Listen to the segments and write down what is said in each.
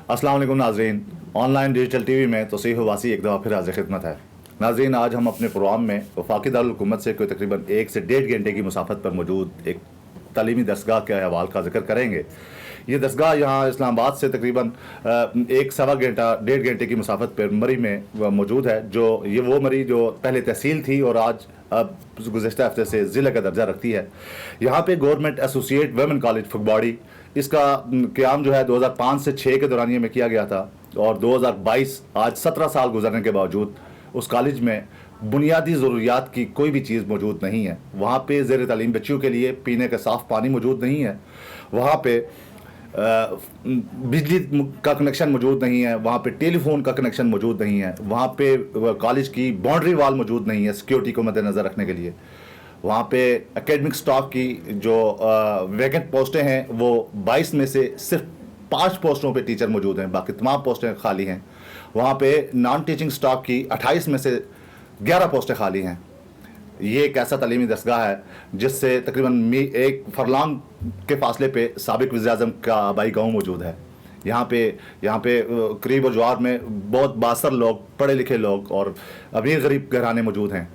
अस्सलाम वालेकुम नाज़रीन, ऑनलाइन डिजिटल टीवी में तौसीफ़ वासी एक दफ़ा फिर हाज़िर खिदमत है। नाज़रीन, आज हम अपने प्रोग्राम में वफाकी दारुल हुकूमत से कोई तकरीबन 1 से 1.5 घंटे की मुसाफत पर मौजूद एक तालीमी दरसगाह के हवाल का जिक्र करेंगे। ये दरसगाह यहाँ इस्लामाबाद से तकरीबन 1-1.25 घंटे की मुसाफत पर मरी में मौजूद है। जो ये वो मरी जो पहले तहसील थी और आज अब गुज़श्ता हफ्ते से ज़िले का दर्जा रखती है। यहाँ पे government associate women college Phagwari, इसका क़याम जो है 2005 से 6 के दौरानिए में किया गया था और 2022 आज 17 साल गुजरने के बावजूद उस कॉलेज में बुनियादी ज़रूरियात की कोई भी चीज़ मौजूद नहीं है। वहाँ पे ज़ेर तालीम बच्चियों के लिए पीने का साफ़ पानी मौजूद नहीं है, वहाँ पे बिजली का कनेक्शन मौजूद नहीं है, वहाँ पे टेलीफोन का कनेक्शन मौजूद नहीं है, वहाँ पे कॉलेज की बाउंड्री वाल मौजूद नहीं है सिक्योरिटी को मद्देनज़र रखने के लिए। वहाँ पे एकेडमिक स्टाफ की जो वैकेंट पोस्टें हैं वो 22 में से सिर्फ 5 पोस्टों पे टीचर मौजूद हैं, बाकी तमाम पोस्टें खाली हैं। वहाँ पे नॉन टीचिंग स्टाफ की 28 में से 11 पोस्टें खाली हैं। ये एक ऐसा तालीमी दरसगाह है जिससे तकरीबन 1 फरलांग के फासले पे साबिक वज़ीर-ए-आज़म का आबाई गाँव मौजूद है। यहाँ पे करीब और ज्वार में बहुत बासर लोग, पढ़े लिखे लोग और अमीर गरीब घराने मौजूद हैं।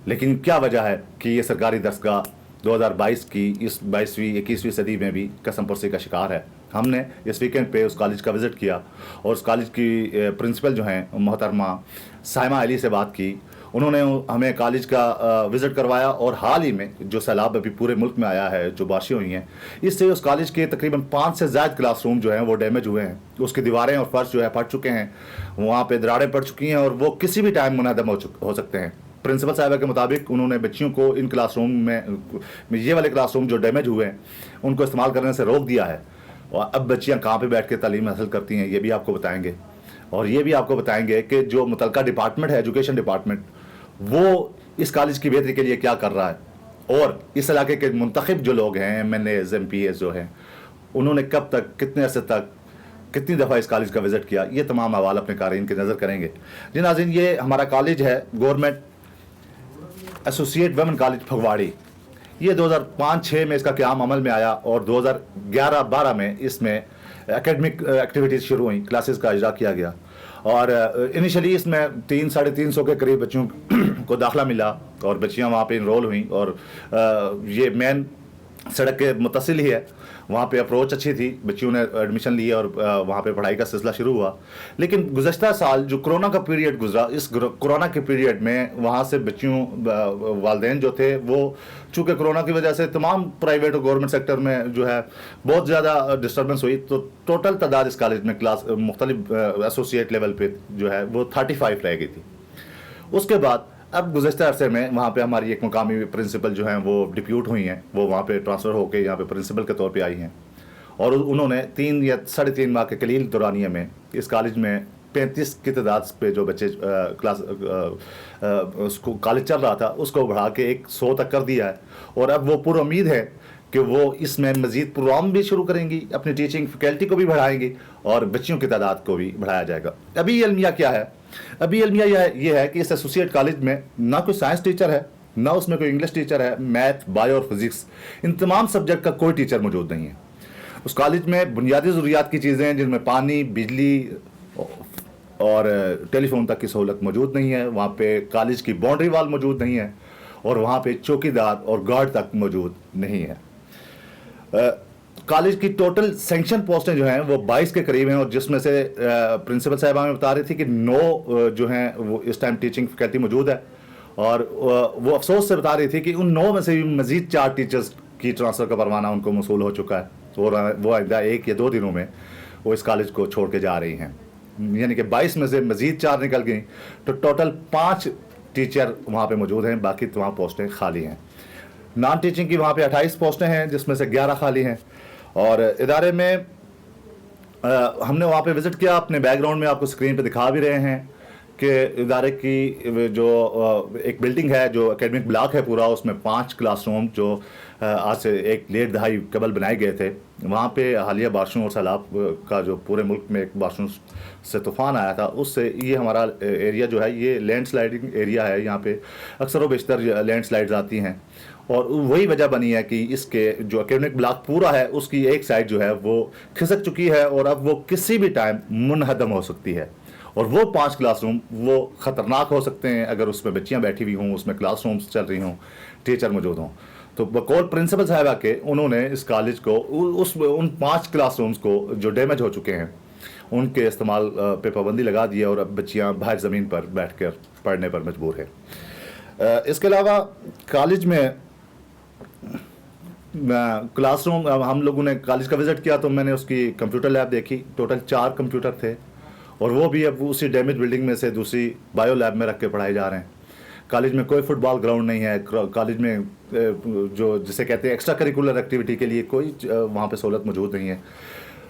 लेकिन क्या वजह है कि ये सरकारी दरसगाह 2022 की इस 22वीं 21वीं सदी में भी कसम पुरसी का शिकार है। हमने इस वीकेंड पे उस कॉलेज का विज़िट किया और उस कॉलेज की प्रिंसिपल जो हैं मोहतरमा साइमा अली से बात की। उन्होंने हमें कॉलेज का विज़िट करवाया और हाल ही में जो सैलाब अभी पूरे मुल्क में आया है, जो बारिशें हुई हैं, इससे उस कॉलेज के तकरीबन 5 से ज़ायद क्लासरूम जो हैं वो डैमेज हुए हैं। उसकी दीवारें और फर्श जो है फट चुके हैं, वहाँ पे दरारें पड़ चुकी हैं और वो किसी भी टाइम मुनहदम हो सकते हैं। प्रिंसिपल साहिबा के मुताबिक उन्होंने बच्चियों को इन क्लासरूम में ये वाले क्लासरूम जो डैमेज हुए हैं उनको इस्तेमाल करने से रोक दिया है। और अब बच्चियाँ कहाँ पे बैठ के तालीम हासिल करती हैं ये भी आपको बताएंगे। और ये भी आपको बताएंगे कि जो मुतलका डिपार्टमेंट है, एजुकेशन डिपार्टमेंट, वो इस कॉलेज की बेहतरी के लिए क्या कर रहा है और इस इलाके के मुंतखब जो लोग हैं, MNAs MPs जो हैं, उन्होंने कब तक, कितने अरसे तक, कितनी दफ़ा इस कॉलेज का विज़िट किया, ये तमाम हवाल अपने क़ारीन की नज़र करेंगे। जी नाज़रीन, ये हमारा कॉलेज है government associate women college Phagwari. ये 2005-6 में इसका क़याम अमल में आया और 2011-12 में इसमें एकेडमिक एक्टिविटीज़ शुरू हुई, क्लासेस का इजरा किया गया और इनिशियली इसमें 300-350 के करीब बच्चों को दाखिला मिला और बच्चियां वहाँ पे इनरोल हुई और ये मेन सड़क के मुत्तसिल ही है। वहाँ पे अप्रोच अच्छी थी, बच्चियों ने एडमिशन लिए और वहाँ पे पढ़ाई का सिलसिला शुरू हुआ। लेकिन गुज़श्ता साल जो कोरोना का पीरियड गुजरा, इस कोरोना के पीरियड में वहाँ से बच्चियों वालिदैन जो थे वो चूँकि कोरोना की वजह से तमाम प्राइवेट और गवर्नमेंट सेक्टर में जो है बहुत ज़्यादा डिस्टर्बेंस हुई, तो टोटल तादाद इस कॉलेज में क्लास मुख्तलिफ एसोसिएट लेवल पर जो है वो 35 रह गई थी। उसके बाद अब गुज़श्ता अरसे में वहाँ पे हमारी एक मुकामी प्रिंसिपल जो हैं वो डिप्यूट हुई हैं, वो वहाँ पे ट्रांसफ़र होकर यहाँ पे प्रिंसिपल के तौर पे आई हैं और उन्होंने 3 या 3.5 माह के कलील दौरानिए में इस कॉलेज में 35 की तादाद पे जो बच्चे क्लास उसको कॉलेज चल रहा था उसको बढ़ा के 100 तक कर दिया है और अब वो पूरी उम्मीद है कि वो इसमें मज़ीद प्रोग्राम भी शुरू करेंगी, अपनी टीचिंग फैकल्टी को भी बढ़ाएंगी और बच्चियों की तादाद को भी बढ़ाया जाएगा। अभी अलमिया क्या है? अभी अलमिया ये है कि इस एसोसिएट कॉलेज में ना कोई साइंस टीचर है, ना उसमें कोई इंग्लिश टीचर है, मैथ, बायो और फिजिक्स, इन तमाम सब्जेक्ट का कोई टीचर मौजूद नहीं है। उस कॉलेज में बुनियादी ज़रूरियात की चीज़ें हैं जिनमें पानी, बिजली और टेलीफोन तक की सहूलत मौजूद नहीं है। वहाँ पे कॉलेज की बाउंड्री वाल मौजूद नहीं है और वहाँ पे चौकीदार और गार्ड तक मौजूद नहीं है। कॉलेज की टोटल सेंक्शन पोस्टें जो हैं वो 22 के करीब हैं और जिसमें से प्रिंसिपल साहिबा हमें बता रही थी कि 9 जो हैं वो इस टाइम टीचिंग फैकल्टी मौजूद है और वो अफसोस से बता रही थी कि उन 9 में से भी मज़ीद 4 टीचर्स की ट्रांसफ़र का परवाना उनको मौसूल हो चुका है और वो आइंदा 1 या 2 दिनों में वो इस कॉलेज को छोड़ के जा रही हैं। यानी कि 22 में से मज़ीद 4 निकल गई, तो टोटल 5 टीचर वहाँ पे मौजूद हैं, बाकी तमाम पोस्टें खाली हैं। नॉन टीचिंग की वहाँ पे 28 पोस्टें हैं जिसमें से 11 खाली हैं और इदारे में हमने वहाँ पे विज़िट किया। अपने बैकग्राउंड में आपको स्क्रीन पे दिखा भी रहे हैं कि इदारे की जो एक बिल्डिंग है, जो एकेडमिक ब्लॉक है पूरा, उसमें 5 क्लासरूम जो आज से एक 1.5 दहाई कबल बनाए गए थे। वहाँ पे हालिया बारिशों और सैलाब का जो पूरे मुल्क में एक बारिशों से तूफ़ान आया था, उससे ये हमारा एरिया जो है ये लैंड स्लाइडिंग एरिया है। यहाँ पे अक्सर व बेशतर लैंड स्लाइड्स आती हैं और वही वजह बनी है कि इसके जो एकेडमिक ब्लॉक पूरा है उसकी एक साइड जो है वो खिसक चुकी है और अब वो किसी भी टाइम मुनहदम हो सकती है। और वो 5 क्लासरूम वो ख़तरनाक हो सकते हैं अगर उसमें बच्चियां बैठी हुई हों, उसमें क्लासरूम्स चल रही हों, टीचर मौजूद हों। तो बकौल प्रिंसिपल साहिबा के उन्होंने इस कॉलेज को उस उन 5 क्लासरूम्स को जो डैमेज हो चुके हैं उनके इस्तेमाल पे पाबंदी लगा दी है और अब बच्चियां बाहर ज़मीन पर बैठ कर पढ़ने पर मजबूर है। इसके अलावा कॉलेज में क्लासरूम, हम लोगों ने कॉलेज का विज़िट किया तो मैंने उसकी कंप्यूटर लैब देखी। टोटल 4 कंप्यूटर थे और वो भी अब उसी डैमेज बिल्डिंग में से दूसरी बायो लैब में रख के पढ़ाए जा रहे हैं। कॉलेज में कोई फुटबॉल ग्राउंड नहीं है। कॉलेज में जो जिसे कहते हैं एक्स्ट्रा करिकुलर एक्टिविटी के लिए कोई वहाँ पे सहूलत मौजूद नहीं है।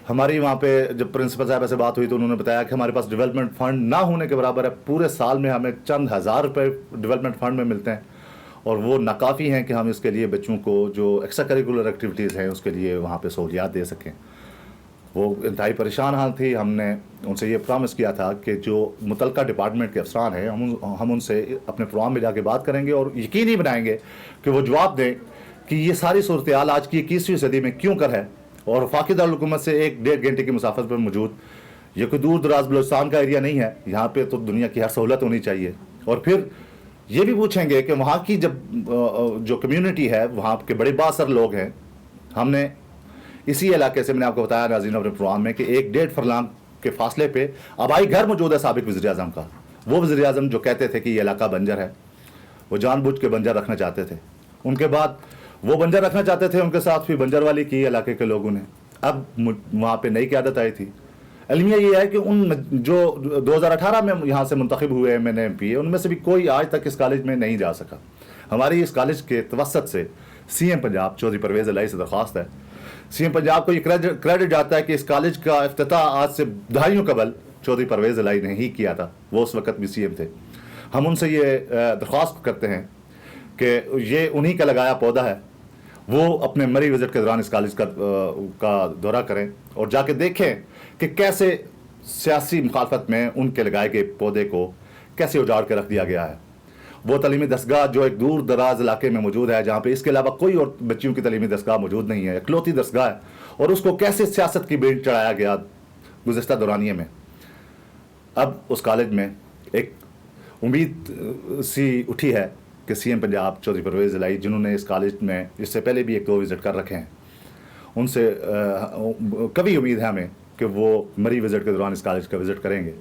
हमारी वहाँ पे जब प्रिंसिपल साहब से बात हुई तो उन्होंने बताया कि हमारे पास डेवलपमेंट फ़ंड ना होने के बराबर है। पूरे साल में हमें चंद हज़ार रुपये डेवलपमेंट फ़ंड में मिलते हैं और वो नाकाफ़ी हैं कि हम इसके लिए बच्चों को जो एक्स्ट्रा करिकुलर एक्टिविटीज़ हैं उसके लिए वहाँ पे सहूलियात दे सकें। वो इंतहाई परेशान हाल थी। हमने उनसे ये प्रॉमिस किया था कि जो मुतलका डिपार्टमेंट के अफसरान हैं हम उनसे अपने प्रोग्राम में जाके बात करेंगे और यकीनी बनाएंगे कि वो जवाब दें कि ये सारी सूरत हाल आज की 21वीं सदी में क्यों कर है और वफाकी दारुल-हुकूमत से 1-1.5 घंटे की मुसाफत पर मौजूद ये कोई दूर दराज बलूचिस्तान का एरिया नहीं है। यहाँ पे तो दुनिया की हर सहूलत होनी चाहिए। और फिर ये भी पूछेंगे कि वहाँ की जब जो कम्युनिटी है वहाँ के बड़े बासर लोग हैं। हमने इसी इलाके से, मैंने आपको बताया नाज़रीन अपने प्रोग्राम में, कि 1-1.5 फरलांग के फासले पे आबाई घर मौजूद है साबिक वज़ीर आज़म का। वो वज़ीर आज़म जो कहते थे कि ये इलाका बंजर है, वो जानबूझ के बंजर रखना चाहते थे। उनके बाद वो बंजर रखना चाहते थे, उनके साथ भी बंजरवाली की इलाके के लोगों ने। अब वहाँ पे नई क़यादत आई थी। अलमिया ये है कि उन जो 2018 में यहाँ से मुंतखब हुए MNMP उनमें से भी कोई आज तक इस कॉलेज में नहीं जा सका। हमारी इस कॉलेज के तवसत से CM पंजाब चौधरी परवेज़ इलाही से दरख्वास्त है, CM पंजाब को ये क्रेडिट जाता है कि इस कॉलेज का इफ्तिताह आज से दहाइयों कबल चौधरी परवेज़ इलाही ने ही किया था। वो उस वक्त भी CM थे। हम उनसे ये दरख्वास्त करते हैं कि ये उन्हीं का लगाया पौधा है, वो अपने मरी विज़िट के दौरान इस कॉलेज का दौरा करें और जाके देखें कि कैसे सियासी मुखालफत में उनके लगाए गए पौधे को कैसे उजाड़ के रख दिया गया है। वो तलीमी दस्तगाह जो एक दूर दराज इलाके में मौजूद है, जहाँ पे इसके अलावा कोई और बच्चियों की तलीमी दस्तगाह मौजूद नहीं है, इकलौती दस्तगाह है, और उसको कैसे सियासत की बेंच चढ़ाया गया गुज़श्ता दौरानिए में। अब उस कॉलेज में एक उम्मीद सी उठी है कि CM पंजाब चौधरी परवेज़ इलाही, जिन्होंने इस कॉलेज में इससे पहले भी 1-2 विज़िट कर रखे हैं, उनसे कभी उम्मीद है हमें कि वो मरी विज़िट के दौरान इस कॉलेज का विज़िट करेंगे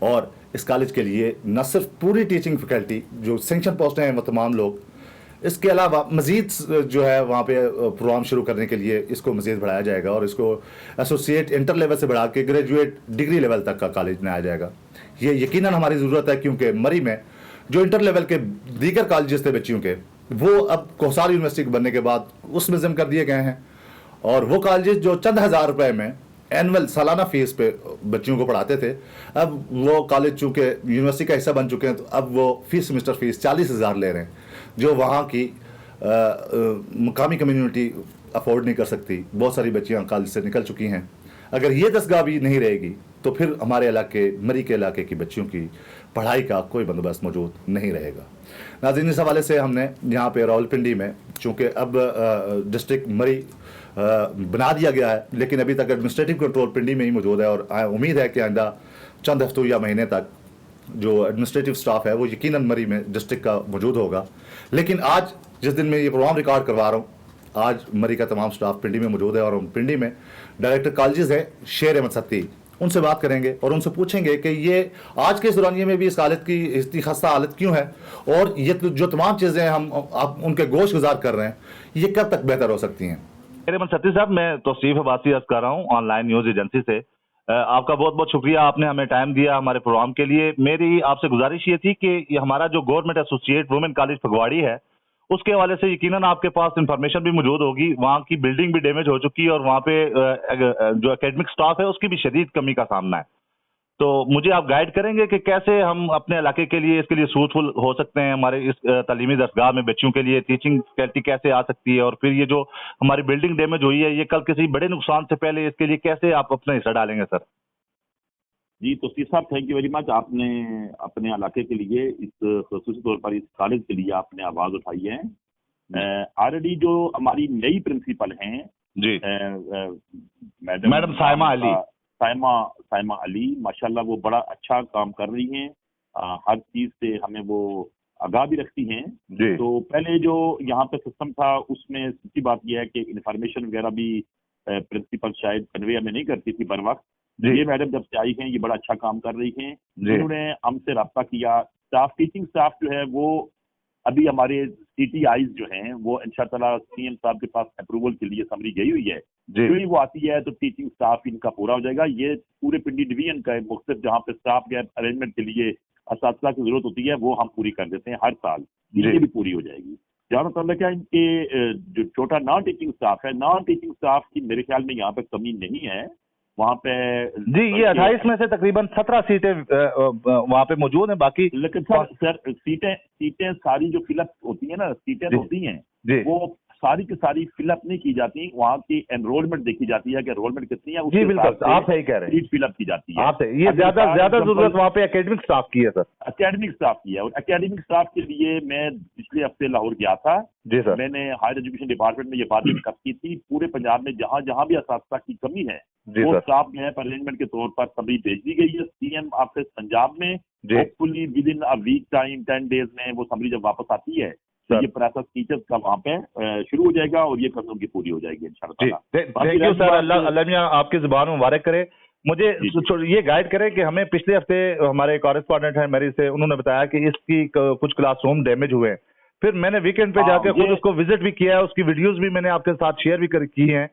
और इस कॉलेज के लिए न सिर्फ पूरी टीचिंग फैकल्टी जो सेंक्शन पोस्टें हैं वो तमाम लोग, इसके अलावा मज़ीद जो है वहाँ पे प्रोग्राम शुरू करने के लिए इसको मज़ीद बढ़ाया जाएगा और इसको एसोसिएट इंटर लेवल से बढ़ा के ग्रेजुएट डिग्री लेवल तक का कॉलेज बनाया जाएगा। ये यकीनन हमारी ज़रूरत है, क्योंकि मरी में जो इंटर लेवल के दीगर कॉलेजेस थे बच्चियों के, वो अब कोहसार यूनिवर्सिटी बनने के बाद उसमें ज़िम कर दिए गए हैं और वो कॉलेजेस जो चंद हज़ार रुपए में एनुअल सालाना फीस पे बच्चियों को पढ़ाते थे, अब वो कॉलेज चूँकि यूनिवर्सिटी का हिस्सा बन चुके हैं तो अब वो सेमेस्टर फीस 40,000 ले रहे हैं, जो वहाँ की मुकामी कम्युनिटी अफोर्ड नहीं कर सकती। बहुत सारी बच्चियाँ कॉलेज से निकल चुकी हैं। अगर ये दस्तगाह भी नहीं रहेगी तो फिर हमारे इलाके, मरी के इलाके की बच्चियों की पढ़ाई का कोई बंदोबस्त मौजूद नहीं रहेगा। नाज़रीन, इस हवाले से हमने यहाँ पे रावलपिंडी में, चूँकि अब डिस्ट्रिक्ट मरी बना दिया गया है, लेकिन अभी तक एडमिनिस्ट्रेटिव कंट्रोल पिंडी में ही मौजूद है और उम्मीद है कि आइंदा चंद हफ्तों या महीने तक जो एडमिनिस्ट्रेटिव स्टाफ है वो यकीनन मरी में डिस्ट्रिक्ट का मौजूद होगा। लेकिन आज जिस दिन मैं ये प्रोग्राम रिकॉर्ड करवा रहा हूँ, आज मरी का तमाम स्टाफ पिंडी में मौजूद है और पिंडी में डायरेक्टर कॉलेजेस है शेर अहमद सत्ती, उनसे बात करेंगे और उनसे पूछेंगे कि ये आज के इस दौरानिए में भी इस हालत की इतनी खस्ता हालत क्यों है और ये जो तमाम चीज़ें हम आप उनके गोश गुजार कर रहे हैं, ये कब तक बेहतर हो सकती हैं। अहमद सत्ती साहब, मैं तौसीफ अब्बासी अर्ज कर रहा हूँ ऑनलाइन न्यूज़ एजेंसी से। आपका बहुत बहुत शुक्रिया, आपने हमें टाइम दिया हमारे प्रोग्राम के लिए। मेरी आपसे गुजारिश ये थी कि ये हमारा जो government associate women college Phagwari है, उसके हवाले से यकीनन आपके पास इंफॉर्मेशन भी मौजूद होगी। वहाँ की बिल्डिंग भी डैमेज हो चुकी है और वहाँ पे जो एकेडमिक स्टाफ है उसकी भी शदीद कमी का सामना है। तो मुझे आप गाइड करेंगे कि कैसे हम अपने इलाके के लिए इसके लिए सूटफुल हो सकते हैं, हमारे इस तालीमी दरगाह में बच्चियों के लिए टीचिंग फैकल्टी कैसे आ सकती है, और फिर ये जो हमारी बिल्डिंग डैमेज हुई है, ये कल किसी बड़े नुकसान से पहले इसके लिए कैसे आप अपना हिस्सा डालेंगे सर। जी तौसीफ साहब, थैंक यू वेरी मच। आपने अपने इलाके के लिए इस खसूसी तौर पर इस कॉलेज के लिए आपने आवाज़ उठाई है। ऑलरेडी जो हमारी नई प्रिंसिपल हैं जी मैडम साइमा अली। साइमा अली माशाल्लाह वो बड़ा अच्छा काम कर रही हैं। हर चीज से हमें वो आगाह भी रखती हैं। जी तो पहले जो यहाँ पे सिस्टम था उसमें सच्ची बात यह है कि इंफॉर्मेशन वगैरह भी प्रिंसिपल शायद कन्वे हमें नहीं करती थी बर वक्त। जी ये मैडम जब से आई हैं ये बड़ा अच्छा काम कर रही हैं। जी इन्होंने हमसे रब्ता किया। स्टाफ टीचिंग स्टाफ जो है वो अभी हमारे CTIs जो हैं वो इंशाअल्लाह CM साहब के पास अप्रूवल के लिए समरी गई हुई है। जी जो ही वो आती है तो टीचिंग स्टाफ इनका पूरा हो जाएगा। ये पूरे पिंडी डिवीजन का मुख्तलिफ जहाँ पे स्टाफ गैप अरेंजमेंट के लिए असातिज़ा की जरूरत होती है वो हम पूरी कर देते हैं हर साल। ये भी पूरी हो जाएगी। जहाँ तक क्या इनके जो छोटा नॉन टीचिंग स्टाफ है, नॉन टीचिंग स्टाफ की मेरे ख्याल में यहाँ पे कमी नहीं है वहाँ पे। जी ये 28 में से तकरीबन 17 सीटें वहाँ पे मौजूद हैं। बाकी लेकिन सर सीटें सारी जो फिलअप होती है ना, सीटें होती हैं जी वो सारी की सारी फिलअप नहीं की जाती। वहाँ की एनरोलमेंट देखी जाती है कि एनरोलमेंट कितनी है। जी बिल्कुल आप सही कह रहे हैं। सीट फिलअप की जाती है। आप सही, ये ज्यादा जरूरत वहाँ पे एकेडमिक स्टाफ की है सर। एकेडमिक स्टाफ की है। और एकेडमिक स्टाफ के लिए मैं पिछले हफ्ते लाहौर गया था। जी सर। मैंने हायर एजुकेशन डिपार्टमेंट में ये बात डिस्कस की थी। पूरे पंजाब में जहाँ जहाँ भी असातिज़ा की कमी है वो स्टाफ में अरेंजमेंट के तौर पर समरी भेज दी गई है CM ऑफिस पंजाब में। Hopefully within a week time 10 days में वो समरी जब वापस आती है तो ये प्रोसेस टीचर्स का वहाँ पे शुरू हो जाएगा और ये कदम की पूरी हो जाएगी इंशाल्लाह। Thank you sir. अल्लाह मियां आपकी जुबान मुबारक करे। मुझे ये गाइड करें कि हमें पिछले हफ्ते हमारे कॉरेस्पॉन्डेंट हैं मेरी से, उन्होंने बताया कि इसकी कुछ क्लासरूम डैमेज हुए हैं। फिर मैंने वीकेंड पे जाके खुद उसको विजिट भी किया है, उसकी वीडियोस भी मैंने आपके साथ शेयर भी की हैं।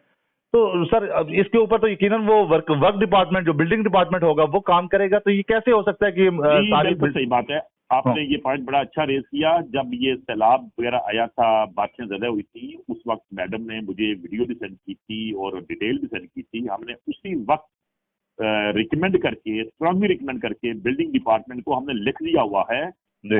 तो सर इसके ऊपर तो यकीनन वो वर्क डिपार्टमेंट जो बिल्डिंग डिपार्टमेंट होगा वो काम करेगा। तो ये कैसे हो सकता है कि सारी सही बात है। आपने ये पॉइंट बड़ा अच्छा रेज किया। जब ये सैलाब वगैरह आया था, बारिशें ज्यादा हुई थी, उस वक्त मैडम ने मुझे वीडियो भी सेंड की थी और डिटेल भी सेंड की थी। हमने उसी वक्त रिकमेंड करके, स्ट्रांगली रिकमेंड करके बिल्डिंग डिपार्टमेंट को हमने लिख दिया हुआ है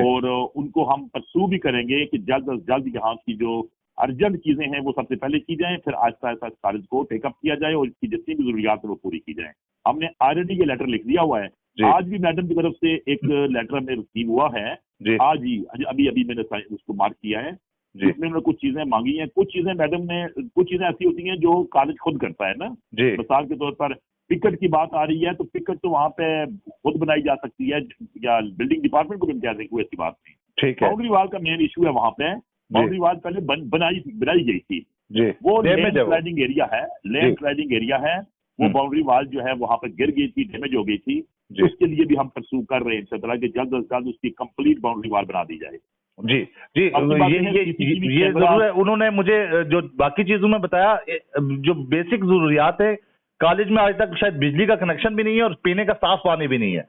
और उनको हम परसू भी करेंगे कि जल्द अज जल्द यहाँ की जो अर्जेंट चीजें हैं वो सबसे पहले की जाएं, फिर आहिस्ता आहिस्ता कॉलेज को टेकअप किया जाए और इसकी जितनी भी जरूरियात है वो पूरी की जाए। हमने ऑलरेडी ये लेटर लिख दिया हुआ है। आज भी मैडम की तरफ से एक लेटर में रिसीव हुआ है। आज ही अभी मैंने उसको मार्क किया है। उसमें उन्होंने कुछ चीजें मांगी हैं। कुछ चीजें मैडम ने, कुछ चीजें ऐसी होती हैं जो कॉलेज खुद करता है ना। मिसाल के तौर पर पिकट की बात आ रही है तो पिकट तो वहाँ पे खुद बनाई जा सकती है या बिल्डिंग डिपार्टमेंट को भी कह दें, कोई ऐसी बात नहीं। ठीक है। बाउंड्री वाल का मेन इशू है वहाँ पे। बाउंड्री वाल पहले बनाई गई थी। वो लैंड स्लाइडिंग एरिया है, लैंड स्लाइडिंग एरिया है। वो बाउंड्री वाल जो है वहाँ पर गिर गई थी, डैमेज हो गई थी। उसके लिए भी हम परसू कर रहे हैं इंशाअल्लाह कि जल्द अज जल्द उसकी कंप्लीट बाउंड्री वाल बना दी जाए। जी ये जरूर है। उन्होंने मुझे जो बाकी चीजों में बताया, जो बेसिक जरूरियात है कॉलेज में आज तक शायद बिजली का कनेक्शन भी नहीं है और पीने का साफ पानी भी नहीं है।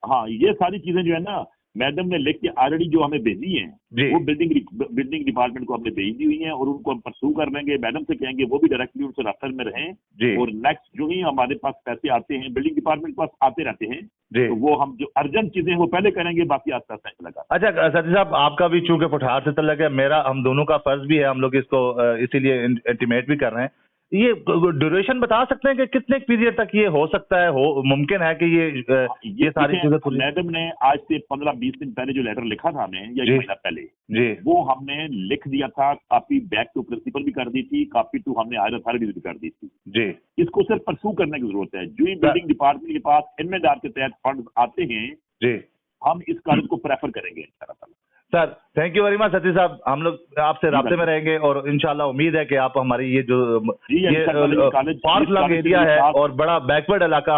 हाँ, ये सारी चीजें जो है ना मैडम ने लिख के ऑलरेडी जो हमें भेजी हैं वो बिल्डिंग डिपार्टमेंट को हमने भेज दी हुई हैं और उनको हम परसू कर लेंगे। मैडम से कहेंगे वो भी डायरेक्टली उनसे रफ्तार में रहें और नेक्स्ट जो ही हमारे पास पैसे आते हैं बिल्डिंग डिपार्टमेंट के पास आते रहते हैं तो वो हम जो अर्जेंट चीजें वो पहले करेंगे, बाकी आस्ता आस्ता चलेगा। अच्छा सती साहब, आपका भी चूंकि पुठार से तल्लक है, मेरा हम दोनों का फर्ज भी है, हम लोग इसको इसीलिए इंटीमेट भी कर रहे हैं। ये ड्यूरेशन बता सकते हैं कि कितने पीरियड तक ये हो सकता है, मुमकिन है कि ये सारी चीजें? मैडम ने आज से 15-20 दिन पहले जो लेटर लिखा था हमें, या 1 महीना पहले, वो हमने लिख दिया था। कॉपी बैक टू प्रिंसिपल भी कर दी थी, कॉपी टू हमने हायर अथॉरिटी भी कर दी थी। इसको सिर्फ परसू करने की जरूरत है। जो ही बिल्डिंग डिपार्टमेंट के पास इनमेदार के तहत फंड आते हैं हम इस कार्य को प्रेफर करेंगे इंशाअल्लाह। Sir thank you very much Sati साहब, हम लोग आपसे राब्ते में रहेंगे और इंशाल्लाह उम्मीद है कि आप हमारी ये जो फार फ्लंग एरिया है और बड़ा बैकवर्ड इलाका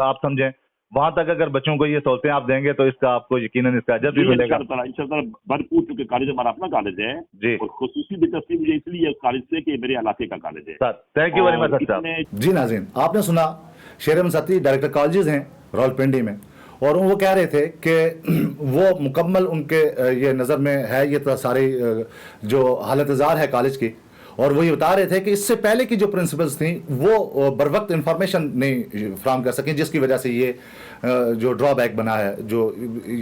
आप समझें, वहां तक अगर बच्चों को ये सहूलतें आप देंगे तो इसका आपको यकीनन इसका अजर भी मिलेगा इंशाल्लाह। भरपूर, क्योंकि कॉलेज हमारा अपना कॉलेज है और खुसूसी दिलचस्पी मुझे इसलिए कॉलेज से कि मेरे इलाके का कॉलेज है। Sir thank you very much Sati साहब। जी नाज़रीन, आपने सुना शेर अहमद सती डायरेक्टर कॉलेजेस हैं रावलपिंडी में, और वो कह रहे थे कि वो मुकम्मल उनके ये नज़र में है ये तो सारी जो हालत-ए-ज़ार है कॉलेज की, और वो ये बता रहे थे कि इससे पहले की जो प्रिंसिपल्स थी वो बर वक्त इंफॉर्मेशन नहीं फ्राहम कर सकें, जिसकी वजह से ये जो ड्रॉबैक बना है, जो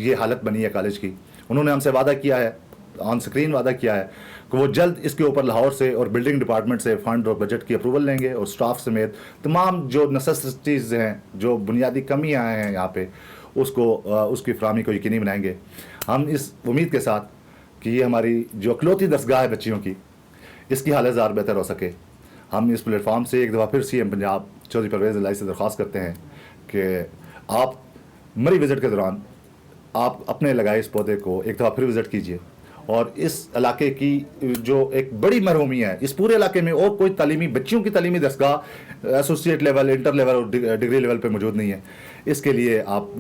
ये हालत बनी है कॉलेज की। उन्होंने हमसे वादा किया है, ऑन स्क्रीन वादा किया है कि वो जल्द इसके ऊपर लाहौर से और बिल्डिंग डिपार्टमेंट से फंड और बजट की अप्रूवल लेंगे और स्टाफ समेत तमाम जो नेसेसिटीज़ हैं, जो बुनियादी कमियाँ हैं यहाँ पे, उसकी फराहमी को यकीनी बनाएंगे। हम इस उम्मीद के साथ कि ये हमारी जो अकलौती दरसगाह है बच्चियों की, इसकी हालत ज़्यादा बेहतर हो सके। हम इस प्लेटफॉर्म से एक दफ़ा फिर CM पंजाब चौधरी परवेज़ इलाही से दरख्वास्त करते हैं कि आप मरी विज़िट के दौरान आप अपने लगाए इस पौधे को एक दफ़ा फिर विज़िट कीजिए और इस इलाके की जो एक बड़ी मरहूमी है, इस पूरे इलाके में और कोई तालीमी बच्चियों की तालीमी दरसगाह एसोसिएट लेवल, इंटर लेवल और डिग्री लेवल पे मौजूद नहीं है। इसके लिए आप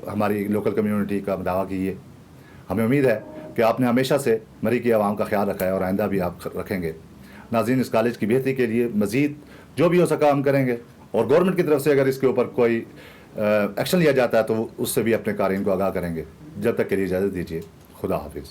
हमारी लोकल कम्युनिटी का दावा कीजिए। हमें उम्मीद है कि आपने हमेशा से मरी की आवाम का ख्याल रखा है और आइंदा भी आप रखेंगे। नाज़रीन, इस कॉलेज की बेहतरी के लिए मज़ीद जो भी हो सका हम करेंगे और गवर्नमेंट की तरफ से अगर इसके ऊपर कोई एक्शन लिया जाता है तो उससे भी अपने कारीन को आगाह करेंगे। जब तक के लिए इजाज़त दीजिए। खुदा हाफिज़।